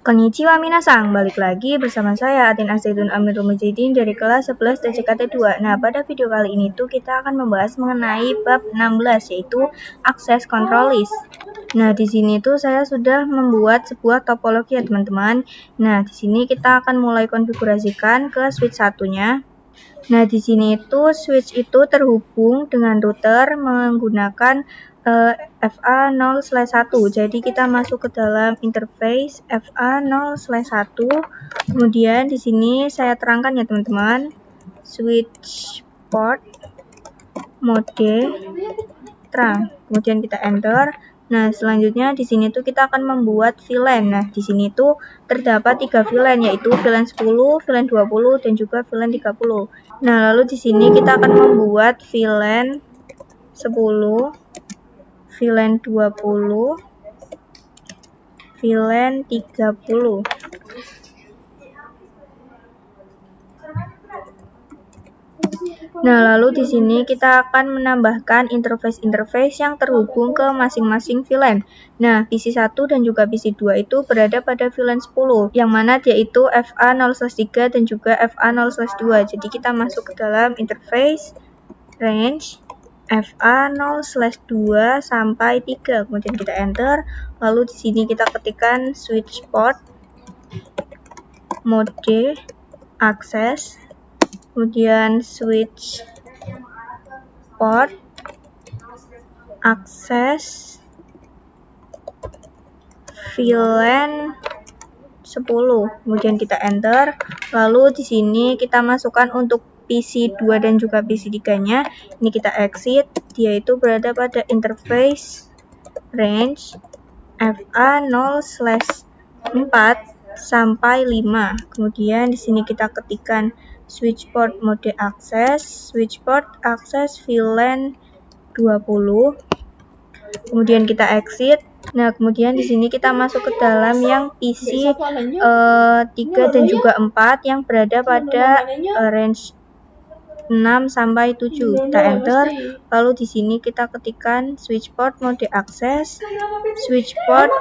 Konnichiwa minasang, balik lagi bersama saya Atin Azaitun Amirul Mujahidin dari kelas 11 TCKT 2. Nah, pada video kali ini tuh kita akan membahas mengenai bab 16 yaitu access control list. Nah, di sini tuh saya sudah membuat sebuah topologi ya teman-teman. Nah, di sini kita akan mulai konfigurasikan ke switch satunya. Nah, di sini itu switch itu terhubung dengan router menggunakan FA0/1. Jadi kita masuk ke dalam interface FA0/1. Kemudian di sini saya terangkan ya teman-teman, switch port mode terang. Kemudian kita enter. Nah, selanjutnya di sini tuh kita akan membuat VLAN. Nah, di sini tuh terdapat 3 VLAN yaitu VLAN 10, VLAN 20 dan juga VLAN 30. Nah, lalu di sini kita akan membuat VLAN 10, VLAN 20, VLAN 30. Nah, lalu di sini kita akan menambahkan interface yang terhubung ke masing-masing VLAN. Nah, PC1 dan juga PC2 itu berada pada VLAN 10, yang mana dia itu FA0/3 dan juga FA0/2. Jadi kita masuk ke dalam interface range FA0/2 sampai 3. Kemudian kita enter. Lalu di sini kita ketikkan switch port mode access. Kemudian switch port access VLAN 10. Kemudian kita enter. Lalu di sini kita masukkan untuk PC2 dan juga PC3-nya. Ini kita exit. Dia itu berada pada interface range FA0/4 sampai 5. Kemudian di sini kita ketikkan switch port mode access, switch port access VLAN 20. Kemudian kita exit. Nah, kemudian di sini kita masuk ke dalam yang PC 3 dan juga 4 yang berada pada range 6 sampai 7. Kita enter. Lalu di sini kita ketikkan switch port mode access, switch port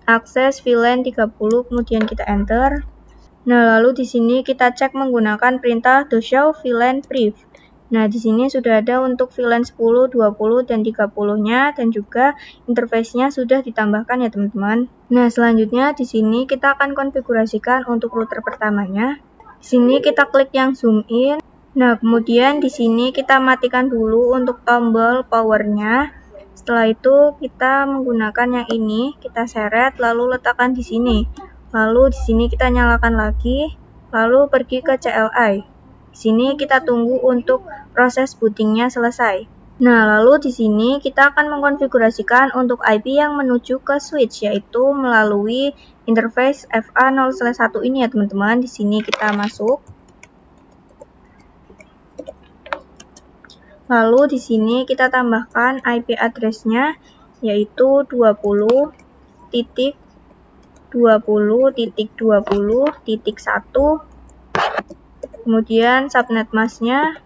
access VLAN 30. Kemudian kita enter. Nah, lalu di sini kita cek menggunakan perintah show VLAN brief. Nah, di sini sudah ada untuk VLAN 10, 20, dan 30-nya dan juga interface-nya sudah ditambahkan ya teman-teman. Nah, selanjutnya di sini kita akan konfigurasikan untuk router pertamanya. Di sini kita klik yang zoom in. Nah, kemudian di sini kita matikan dulu untuk tombol power-nya. Setelah itu kita menggunakan yang ini, kita seret lalu letakkan di sini. Lalu di sini kita nyalakan lagi, lalu pergi ke CLI. Di sini kita tunggu untuk proses bootingnya selesai. Nah, lalu di sini kita akan mengkonfigurasikan untuk IP yang menuju ke switch, yaitu melalui interface FA0/1 ini ya teman-teman. Di sini kita masuk. Lalu di sini kita tambahkan IP address-nya, yaitu 20.20.20.1. Kemudian subnet mask-nya.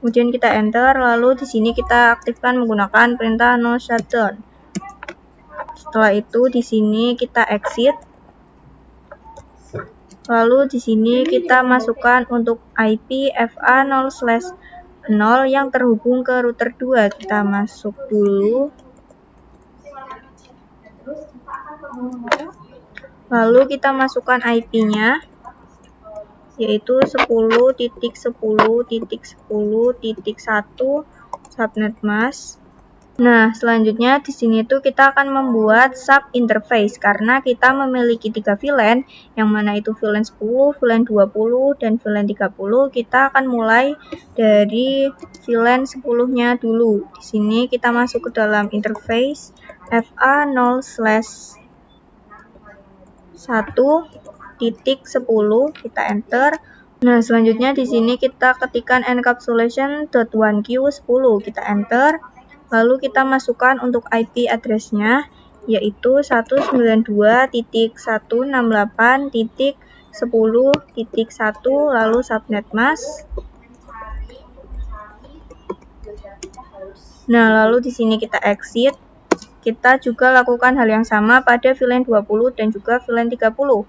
Kemudian kita enter, lalu di sini kita aktifkan menggunakan perintah no shutdown. Setelah itu di sini kita exit. Lalu di sini kita masukkan untuk IP FA0/0 yang terhubung ke router 2. Kita masuk dulu. Lalu kita masukkan IP-nya, yaitu 10.10.10.1 subnet mask. Nah, selanjutnya di sini tuh kita akan membuat sub interface karena kita memiliki 3 VLAN, yang mana itu VLAN 10, VLAN 20, dan VLAN 30. Kita akan mulai dari VLAN 10-nya dulu. Di sini kita masuk ke dalam interface FA0/1.10, kita enter. Nah, selanjutnya di sini kita ketikkan encapsulation.1q10, kita enter. Lalu kita masukkan untuk IP address-nya, yaitu 192.168.10.1, lalu subnet mask. Nah, lalu di sini kita exit. kita juga lakukan hal yang sama pada VLAN 20 dan juga VLAN 30.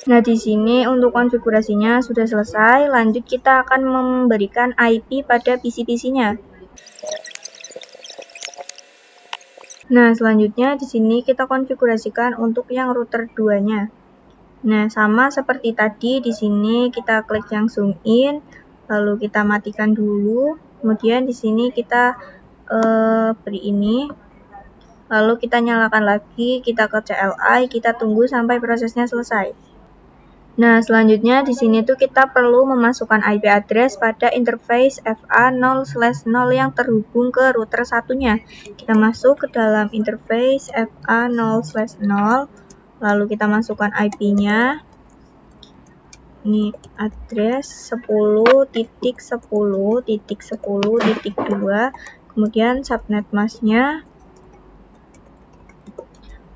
Nah, di sini untuk konfigurasinya sudah selesai. Lanjut kita akan memberikan IP pada PC-PC-nya. Nah, selanjutnya di sini kita konfigurasikan untuk yang router 2-nya. Nah, sama seperti tadi, di sini kita klik yang zoom in, lalu kita matikan dulu. Kemudian di sini kita beri ini. Lalu kita nyalakan lagi, kita ke CLI, kita tunggu sampai prosesnya selesai. Nah, selanjutnya di sini tuh kita perlu memasukkan IP address pada interface FA0/0 yang terhubung ke router satunya. Kita masuk ke dalam interface FA0/0, lalu kita masukkan IP-nya. Ini address 10.10.10.2, kemudian subnet mask-nya.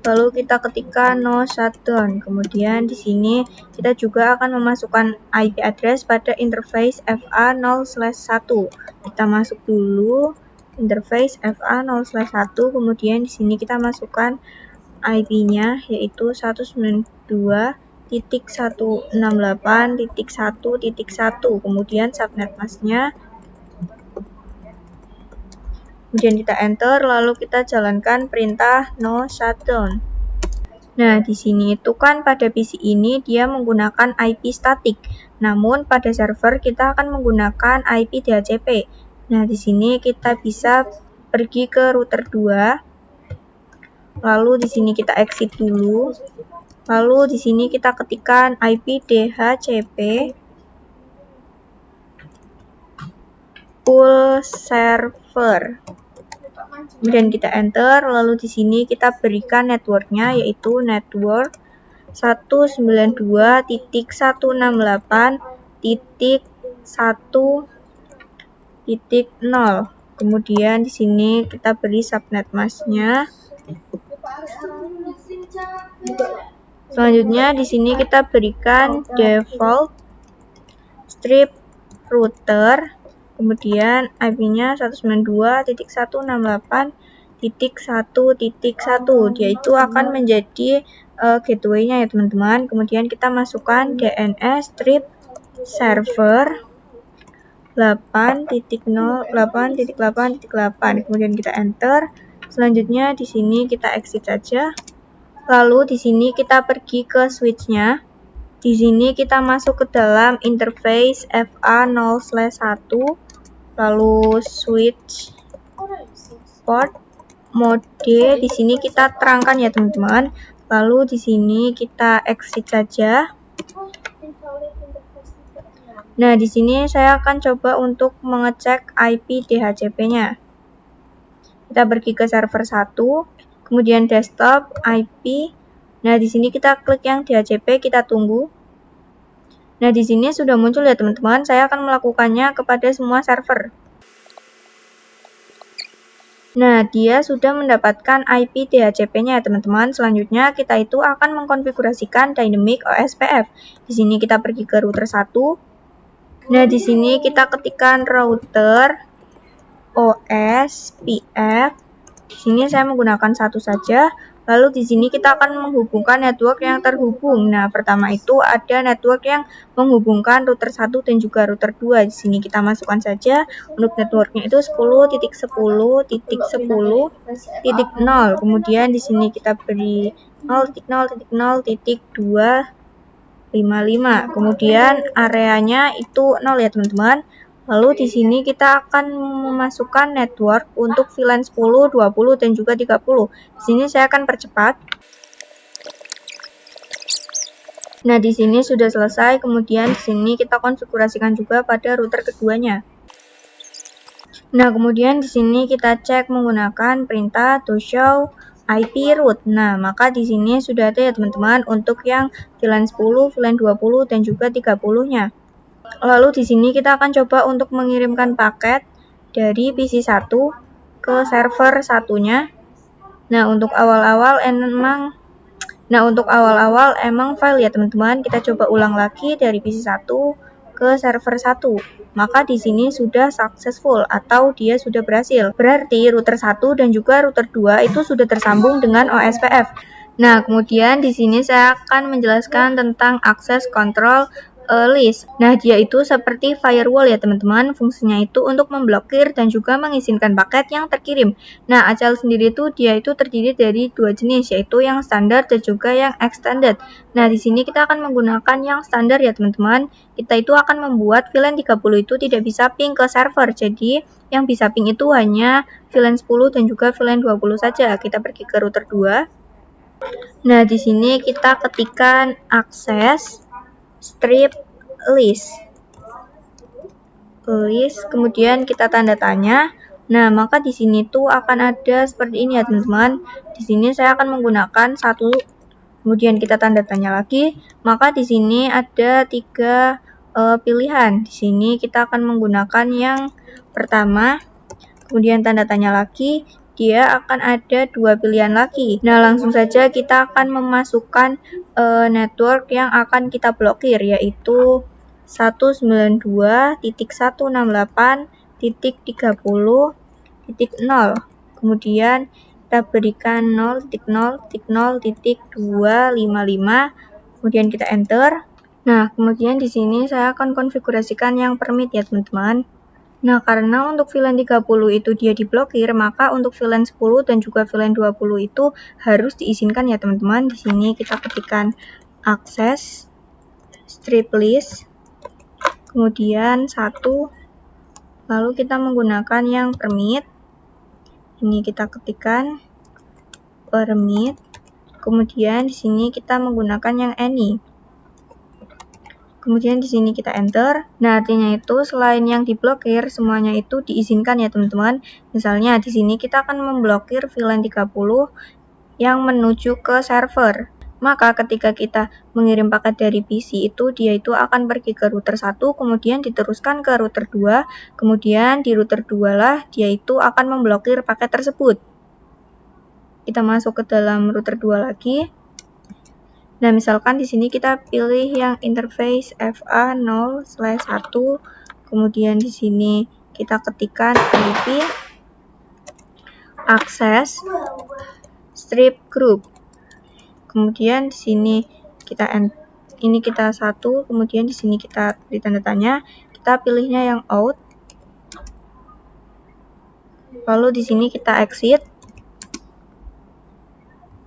Lalu kita ketikkan no shutdown. Kemudian di sini kita juga akan memasukkan IP address pada interface FA0/1. Kita masuk dulu interface FA0/1, kemudian di sini kita masukkan IP-nya yaitu 192.168.1.1, kemudian subnet mask-nya. Kemudian kita enter, lalu kita jalankan perintah no shutdown. Nah, di sini itu kan pada PC ini dia menggunakan IP statik. Namun pada server kita akan menggunakan IP DHCP. Nah, di sini kita bisa pergi ke router 2. Lalu di sini kita exit dulu. Lalu di sini kita ketikkan IP DHCP full server. Kemudian kita enter, lalu di sini kita berikan networknya yaitu network 192.168.1.0. Kemudian di sini kita beri subnet mask-nya. Selanjutnya di sini kita berikan default strip router. Kemudian IP-nya 192.168.1.1, yaitu akan menjadi gateway-nya ya teman-teman. Kemudian kita masukkan DNS strip server 8.0.8.8. Kemudian kita enter. Selanjutnya di sini kita exit saja. Lalu di sini kita pergi ke switch-nya. Di sini kita masuk ke dalam interface FA0/1. Lalu switch port mode di sini kita terangkan ya teman-teman. Lalu di sini kita exit saja. Nah, di sini saya akan coba untuk mengecek IP DHCP-nya. Kita pergi ke server 1, kemudian desktop IP. Nah, di sini kita klik yang DHCP, kita tunggu. Nah, di sini sudah muncul ya teman-teman. Saya akan melakukannya kepada semua server. Nah, dia sudah mendapatkan IP DHCP-nya ya teman-teman. Selanjutnya kita itu akan mengkonfigurasikan Dynamic OSPF. Di sini kita pergi ke router 1. Nah, di sini kita ketikkan router OSPF. Di sini saya menggunakan satu saja. Lalu di sini kita akan menghubungkan network yang terhubung. Nah, pertama itu ada network yang menghubungkan router 1 dan juga router 2. Di sini kita masukkan saja untuk networknya itu 10.10.10.0. Kemudian di sini kita beri 0.0.0.255. Kemudian areanya itu 0 ya teman-teman. Lalu di sini kita akan memasukkan network untuk VLAN 10, 20, dan juga 30. Di sini saya akan percepat. Nah, di sini sudah selesai. Kemudian di sini kita konfigurasikan juga pada router keduanya. Nah, kemudian di sini kita cek menggunakan perintah to show IP route. Nah, maka di sini sudah ada ya teman-teman untuk yang VLAN 10, VLAN 20, dan juga 30-nya. Lalu di sini kita akan coba untuk mengirimkan paket dari PC 1 ke server satunya. Nah, untuk awal-awal emang file ya teman-teman. Kita coba ulang lagi dari PC 1. ke server 1. Maka di sini sudah successful atau dia sudah berhasil. Berarti router 1 dan juga router 2 itu sudah tersambung dengan OSPF. Nah, kemudian di sini saya akan menjelaskan tentang access control list. Nah, dia itu seperti firewall ya teman-teman. Fungsinya itu untuk memblokir dan juga mengizinkan paket yang terkirim. Nah, ACL sendiri itu dia itu terdiri dari dua jenis, yaitu yang standar dan juga yang extended. Nah, di sini kita akan menggunakan yang standar ya teman-teman. Kita itu akan membuat VLAN 30 itu tidak bisa ping ke server. Jadi, yang bisa ping itu hanya VLAN 10 dan juga VLAN 20 saja. Kita pergi ke router 2. Nah, di sini kita ketikkan access strip list, kemudian kita tanda tanya. Nah, maka di sini tuh akan ada seperti ini ya teman-teman. Di sini saya akan menggunakan 1, kemudian kita tanda tanya lagi. Maka di sini ada 3 pilihan. Di sini kita akan menggunakan yang pertama, kemudian tanda tanya lagi. Dia akan ada 2 pilihan lagi. Nah, langsung saja kita akan memasukkan network yang akan kita blokir, yaitu 192.168.30.0. Kemudian kita berikan 0.0.0.255, kemudian kita enter. Nah, kemudian di sini saya akan konfigurasikan yang permit ya teman-teman. Nah, karena untuk VLAN 30 itu dia diblokir, maka untuk VLAN 10 dan juga VLAN 20 itu harus diizinkan ya teman-teman. Di sini kita ketikkan access strip list, kemudian 1, lalu kita menggunakan yang permit. Ini kita ketikkan permit, kemudian di sini kita menggunakan yang any. Kemudian di sini kita enter. Nah, artinya itu selain yang diblokir, semuanya itu diizinkan ya teman-teman. Misalnya di sini kita akan memblokir VLAN 30 yang menuju ke server. Maka ketika kita mengirim paket dari PC itu, dia itu akan pergi ke router 1, kemudian diteruskan ke router 2, kemudian di router 2 lah dia itu akan memblokir paket tersebut. Kita masuk ke dalam router 2 lagi. Nah, misalkan di sini kita pilih yang interface FA0/1, kemudian di sini kita ketikkan IP access strip group. Kemudian di sini kita ini kita 1, kemudian di sini kita beri tanda tanya, kita pilihnya yang out. Lalu di sini kita exit.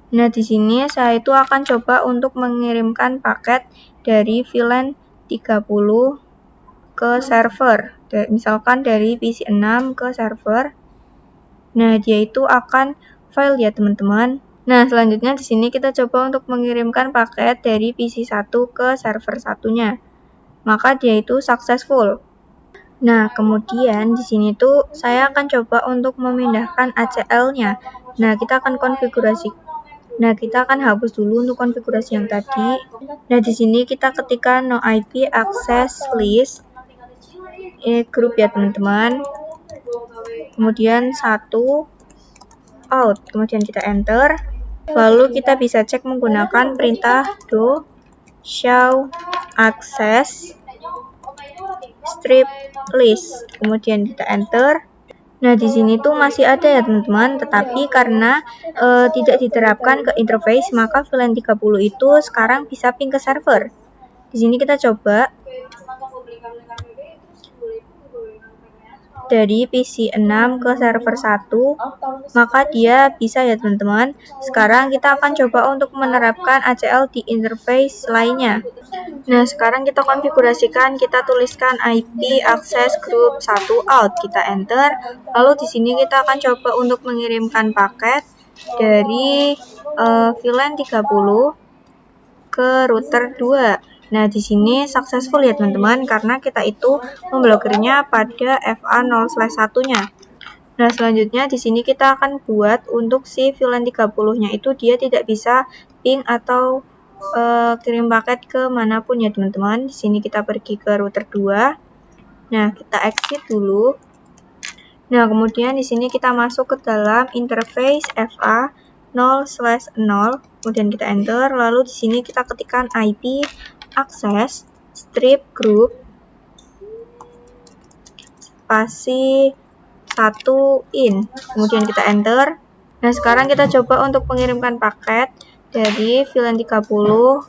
Nah, di sini saya itu akan coba untuk mengirimkan paket dari VLAN 30 ke server. Misalkan dari PC 6 ke server. Nah, dia itu akan fail ya, teman-teman. Nah, selanjutnya di sini kita coba untuk mengirimkan paket dari PC 1 ke server satunya. Maka dia itu successful. Nah, kemudian di sini tuh saya akan coba untuk memindahkan ACL-nya. Nah, kita akan konfigurasi. Nah, kita akan hapus dulu untuk konfigurasi yang tadi. Nah, di sini kita ketikkan no IP access list group ya, teman-teman. Kemudian 1 out, kemudian kita enter. Lalu kita bisa cek menggunakan perintah do show access strip list, kemudian kita enter. Nah, di sini tuh masih ada ya teman-teman, tetapi karena tidak diterapkan ke interface, maka VLAN 30 itu sekarang bisa ping ke server. Di sini kita coba dari PC 6 ke server 1, maka dia bisa ya teman-teman. Sekarang kita akan coba untuk menerapkan ACL di interface lainnya. Nah, sekarang kita konfigurasikan, kita tuliskan IP access group 1 out, kita enter. Lalu di sini kita akan coba untuk mengirimkan paket dari VLAN 30 ke router 2. Nah, di sini successful ya teman-teman, karena kita itu memblokirnya pada FA0/1-nya. Nah, selanjutnya di sini kita akan buat untuk si VLAN 30-nya itu dia tidak bisa ping atau kirim paket ke manapun ya teman-teman. Di sini kita pergi ke router 2. Nah, kita exit dulu. Nah, kemudian di sini kita masuk ke dalam interface FA0/0, kemudian kita enter. Lalu di sini kita ketikkan IP access strip group, spasi 1 in, kemudian kita enter. Nah, sekarang kita coba untuk mengirimkan paket dari VLAN 30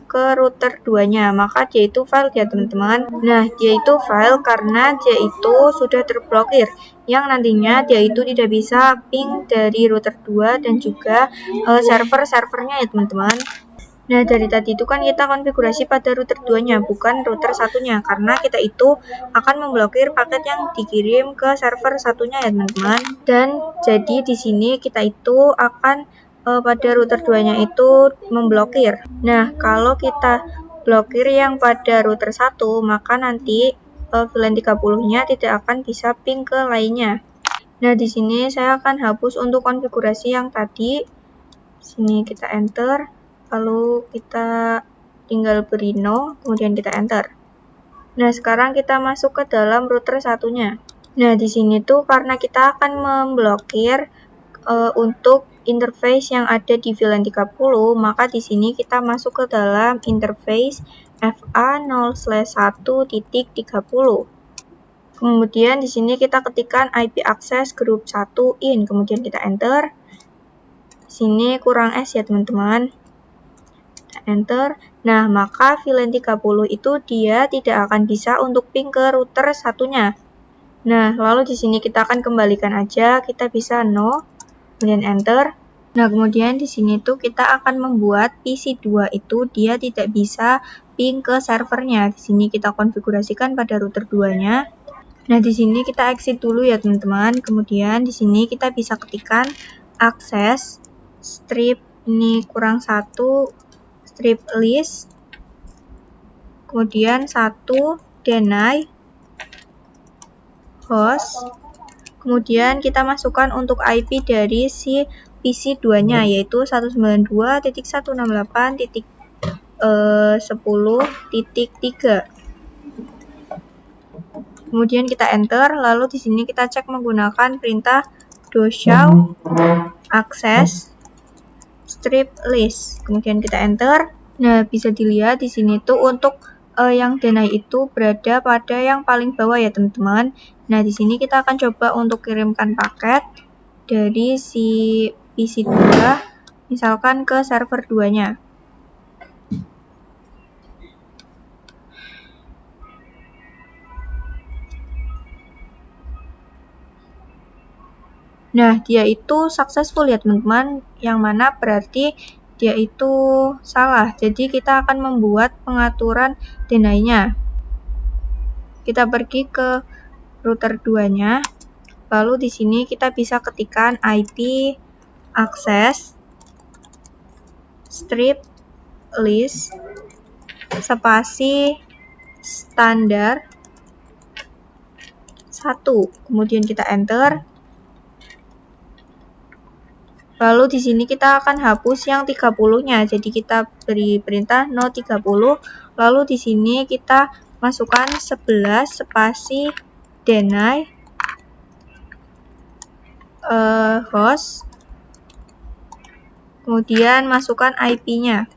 ke router 2-nya. Maka dia itu file ya teman-teman. Nah, dia itu file karena dia itu sudah terblokir, yang nantinya dia itu tidak bisa ping dari router 2 dan juga server-servernya ya teman-teman. Nah, dari tadi itu kan kita konfigurasi pada router 2-nya, bukan router 1-nya, karena kita itu akan memblokir paket yang dikirim ke server 1-nya ya teman-teman. Dan jadi di sini kita itu akan pada router 2-nya itu memblokir. Nah, kalau kita blokir yang pada router 1, maka nanti VLAN 30-nya tidak akan bisa ping ke lainnya. Nah, di sini saya akan hapus untuk konfigurasi yang tadi. Sini kita enter. Lalu kita tinggal beri no, kemudian kita enter. Nah, sekarang kita masuk ke dalam router 1-nya. Nah, di sini tuh karena kita akan memblokir untuk interface yang ada di VLAN 30, maka di sini kita masuk ke dalam interface FA0/1.30. Kemudian di sini kita ketikkan IP access group 1 in, kemudian kita enter. Sini kurang S ya teman-teman. Enter. Nah, maka VLAN 30 itu dia tidak akan bisa untuk ping ke router 1-nya. Nah, lalu di sini kita akan kembalikan aja, kita bisa no, kemudian enter. Nah, kemudian di sini tuh kita akan membuat PC2 itu dia tidak bisa ping ke servernya. Di sini kita konfigurasikan pada router 2-nya. Nah, di sini kita exit dulu ya teman-teman. Kemudian di sini kita bisa ketikkan akses strip ini kurang 1 strip list, kemudian 1 deny host, kemudian kita masukkan untuk IP dari si PC2-nya yaitu 192.168.10.3. Kemudian kita enter, lalu di sini kita cek menggunakan perintah do show access strip list. Kemudian kita enter. Nah, bisa dilihat di sini tuh untuk yang deny itu berada pada yang paling bawah ya teman-teman. Nah, di sini kita akan coba untuk kirimkan paket dari si PC2 misalkan ke server 2-nya. Nah, dia itu successful ya teman-teman, yang mana berarti dia itu salah. Jadi kita akan membuat pengaturan deny-nya. Kita pergi ke router 2-nya. Lalu di sini kita bisa ketikkan IP access strip list spasi standar 1. Kemudian kita enter. Lalu di sini kita akan hapus yang 30-nya. Jadi kita beri perintah no 30. Lalu di sini kita masukkan 11 spasi deny host. Kemudian masukkan IP-nya.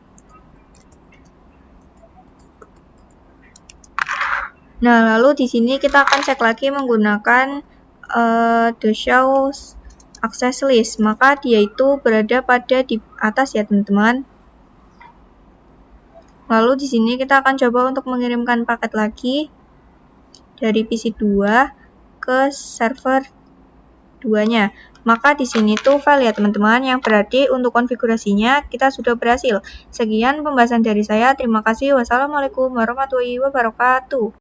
Nah, lalu di sini kita akan cek lagi menggunakan the show access list, maka dia itu berada pada di atas ya teman-teman. Lalu di sini kita akan coba untuk mengirimkan paket lagi dari PC2 ke server 2-nya. Maka di sini tuh file ya teman-teman, yang berarti untuk konfigurasinya kita sudah berhasil. Sekian pembahasan dari saya. Terima kasih. Wassalamualaikum warahmatullahi wabarakatuh.